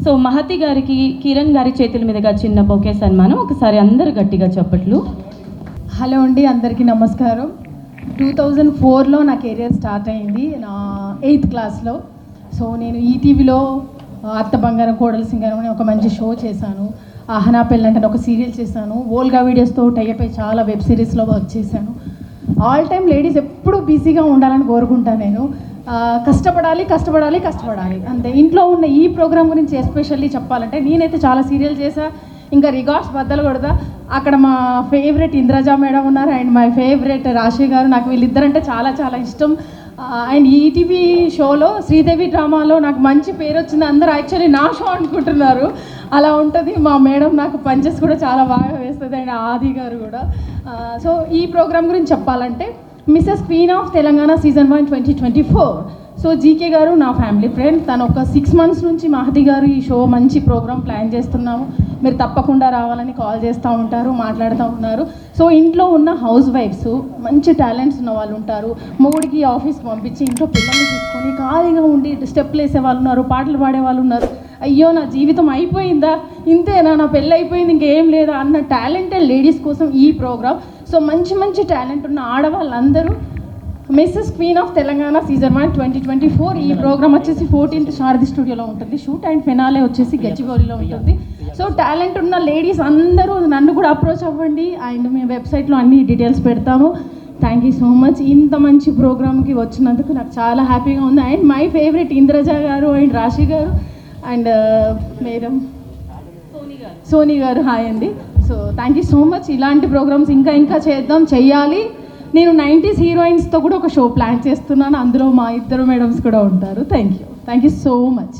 So Mahathi గారికి కిరణ్ గారి చేతుల మీదుగా చిన్న బొకే సన్మానం. ఒకసారి అందరు గట్టిగా చప్పట్లు. హలో అండి, అందరికీ నమస్కారం. 2004లో నా కెరియర్ స్టార్ట్ అయింది, నా 8th క్లాస్లో. సో నేను ఈటీవీలో అత్త బంగారం కోడల సింగారం అని ఒక మంచి షో చేశాను. ఆహనా పెళ్ళంటే ఒక సీరియల్ చేశాను. ఓల్గా వీడియోస్తో టైప్ అయి చాలా వెబ్ సిరీస్లో వర్క్ చేశాను. ఆల్ టైమ్ లేడీస్ ఎప్పుడూ బిజీగా ఉండాలని కోరుకుంటాను నేను. కష్టపడాలి కష్టపడాలి కష్టపడాలి అంతే. ఇంట్లో ఉన్న ఈ ప్రోగ్రామ్ గురించి ఎస్పెషల్లీ చెప్పాలంటే, నేనైతే చాలా సీరియల్ చేశా, ఇంకా రికార్డ్స్ బద్దలు కొడతా. అక్కడ మా ఫేవరెట్ ఇంద్రజ మేడం ఉన్నారు అండ్ మై ఫేవరెట్ రాశి గారు. నాకు వీళ్ళిద్దరంటే చాలా చాలా ఇష్టం. అండ్ ఈటీవీ షోలో శ్రీదేవి డ్రామాలో నాకు మంచి పేరు వచ్చింది. అందరూ యాక్చువల్లీ నా షో అనుకుంటున్నారు, అలా ఉంటుంది. మా మేడం నాకు పంచెస్ కూడా చాలా బాగా వేస్తుంది అండ్ ఆది గారు కూడా. సో ఈ ప్రోగ్రామ్ గురించి చెప్పాలంటే, Mrs queen of Telangana season 1 2024. So GK గారు నా ఫ్యామిలీ ఫ్రెండ్. తను ఒక 6 months నుంచి మహతి గారు ఈ షో మంచి ప్రోగ్రామ్ ప్లాన్ చేస్తున్నాము, మీరు తప్పకుండా రావాలని కాల్ చేస్తూ ఉంటారు, మాట్లాడుతూ ఉన్నారు. సో ఇంట్లో ఉన్న హౌస్ వైఫ్స్, మంచి టాలెంట్స్ ఉన్న వాళ్ళు ఉంటారు, మొగుడికి ఆఫీస్కి పంపించి ఇంట్లో పిల్లల్ని తీసుకొని ఖాళీగా ఉండి స్టెప్లు వేసే వాళ్ళు ఉన్నారు, పాటలు పాడే వాళ్ళు ఉన్నారు. అయ్యో నా జీవితం అయిపోయిందా, ఇంతేనా, నా పెళ్ళి అయిపోయింది, ఇంకేం లేదా అన్న టాలెంటెడ్ లేడీస్ కోసం ఈ ప్రోగ్రామ్. సో మంచి మంచి టాలెంట్ ఉన్న ఆడవాళ్ళందరూ Mrs queen of Telangana season 1 2024. ఈ ప్రోగ్రామ్ వచ్చేసి 14th శారది స్టూడియోలో ఉంటుంది. షూట్ అండ్ ఫినాలే వచ్చేసి గచ్చిబౌలిలో ఉంటుంది. సో టాలెంట్ ఉన్న లేడీస్ అందరూ నన్ను కూడా అప్రోచ్ అవ్వండి అండ్ మేము వెబ్సైట్లో అన్ని డీటెయిల్స్ పెడతాము. Thank you so much. ఇంత మంచి ప్రోగ్రామ్కి వచ్చినందుకు నాకు చాలా హ్యాపీగా ఉంది. అండ్ మై ఫేవరెట్ ఇంద్రజ గారు అండ్ రాశి గారు అండ్ మేడం సోనీ గారు, హాయ్ అండి. So thank you so much. ఇలాంటి ప్రోగ్రామ్స్ ఇంకా ఇంకా చేద్దాం, చెయ్యాలి. నేను 90s హీరోయిన్స్తో కూడా ఒక షో ప్లాన్ చేస్తున్నాను, అందులో మా ఇద్దరు మేడమ్స్ కూడా ఉంటారు. Thank you so much.